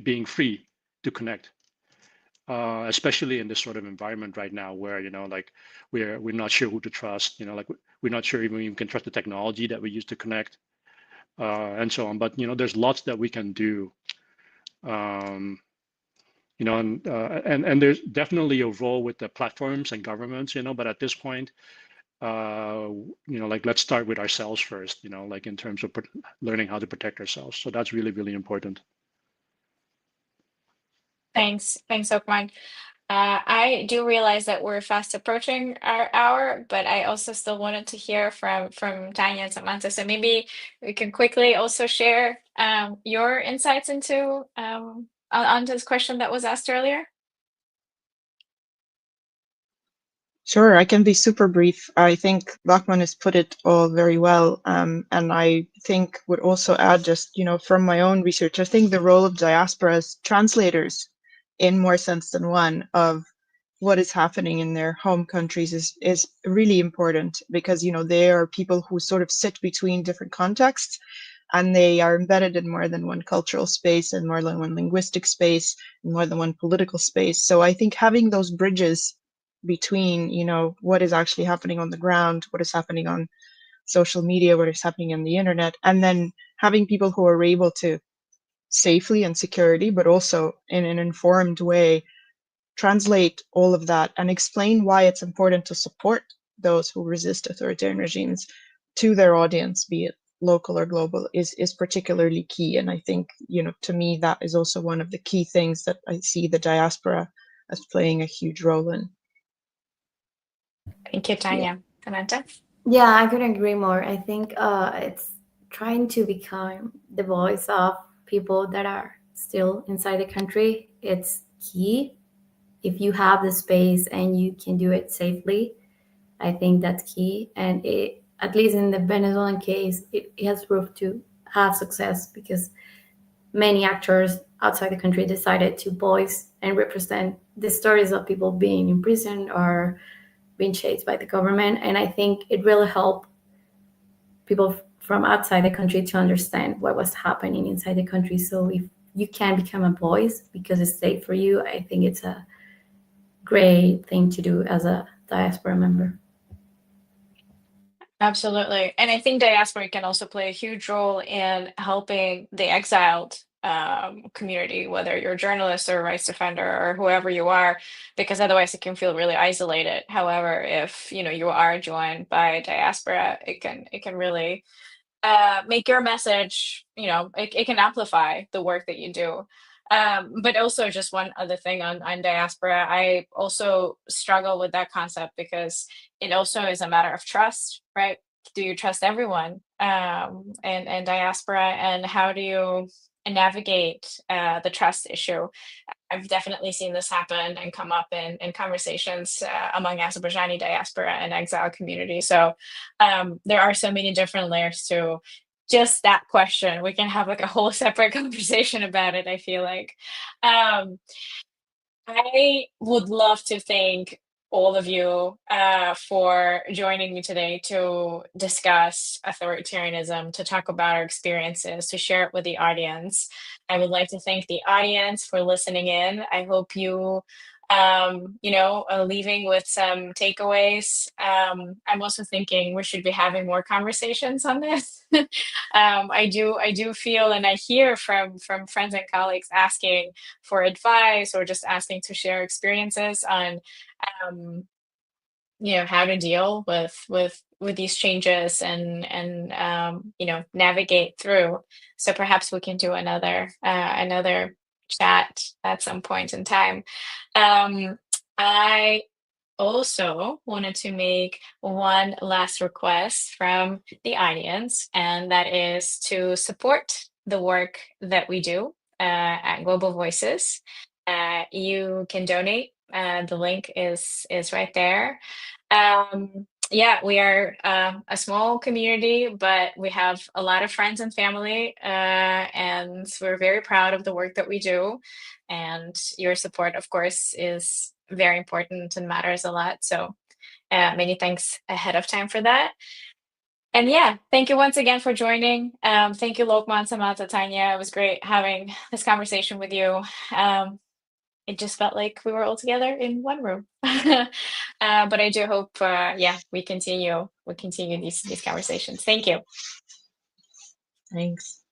being free to connect, especially in this sort of environment right now where, like we're not sure who to trust, like We're not sure even we can trust the technology that we use to connect, and so on. But there's lots that we can do. And there's definitely a role with the platforms and governments, but at this point, like let's start with ourselves first, like in terms of learning how to protect ourselves. So that's really, really important. Thanks, Lokman. I do realize that we're fast approaching our hour, but I also still wanted to hear from Tanya and Samanta. So maybe we can quickly also share your insights into on this question that was asked earlier. Sure, I can be super brief. I think Lokman has put it all very well. And I think would also add just, from my own research, I think the role of diaspora as translators in more sense than one of what is happening in their home countries is really important, because, they are people who sort of sit between different contexts, and they are embedded in more than one cultural space and more than one linguistic space and more than one political space. So I think having those bridges between, what is actually happening on the ground, what is happening on social media, what is happening on the internet, and then having people who are able to safely and securely, but also in an informed way, translate all of that and explain why it's important to support those who resist authoritarian regimes to their audience, be it local or global, is particularly key. And I think, to me, that is also one of the key things that I see the diaspora as playing a huge role in. Thank you, Tanya. Samanta? Yeah, I couldn't agree more. I think it's trying to become the voice of people that are still inside the country. It's key. If you have the space and you can do it safely, I think that's key. And it, at least in the Venezuelan case, it has proved to have success, because many actors outside the country decided to voice and represent the stories of people being imprisoned or being chased by the government. And I think it really helped people from outside the country to understand what was happening inside the country. So if you can become a voice because it's safe for you, I think it's a great thing to do as a diaspora member. Absolutely. And I think diaspora can also play a huge role in helping the exiled community, whether you're a journalist or a rights defender or whoever you are, because otherwise it can feel really isolated. However, if you are joined by diaspora, it can really make your message, it can amplify the work that you do. But also, just one other thing on diaspora, I also struggle with that concept, because it also is a matter of trust, right? Do you trust everyone and diaspora, and how do you navigate the trust issue? I've definitely seen this happen and come up in conversations among Azerbaijani diaspora and exile community. So there are so many different layers to just that question. We can have like a whole separate conversation about it, I feel like. I would love to thank all of you for joining me today to discuss authoritarianism, to talk about our experiences, to share it with the audience. I would like to thank the audience for listening in. I hope you are leaving with some takeaways. I'm also thinking we should be having more conversations on this. I do feel, and I hear from friends and colleagues asking for advice or just asking to share experiences on how to deal with these changes and navigate through. So perhaps we can do another chat at some point in time. I also wanted to make one last request from the audience, and that is to support the work that we do at Global Voices. You can donate. The link is right there. Yeah, we are a small community, but we have a lot of friends and family, and we're very proud of the work that we do. And your support, of course, is very important and matters a lot. So many thanks ahead of time for that. And yeah, thank you once again for joining. Thank you, Lokman, Samanta, Tanya. It was great having this conversation with you. it just felt like we were all together in one room. But I do hope, we continue these conversations. Thank you. Thanks.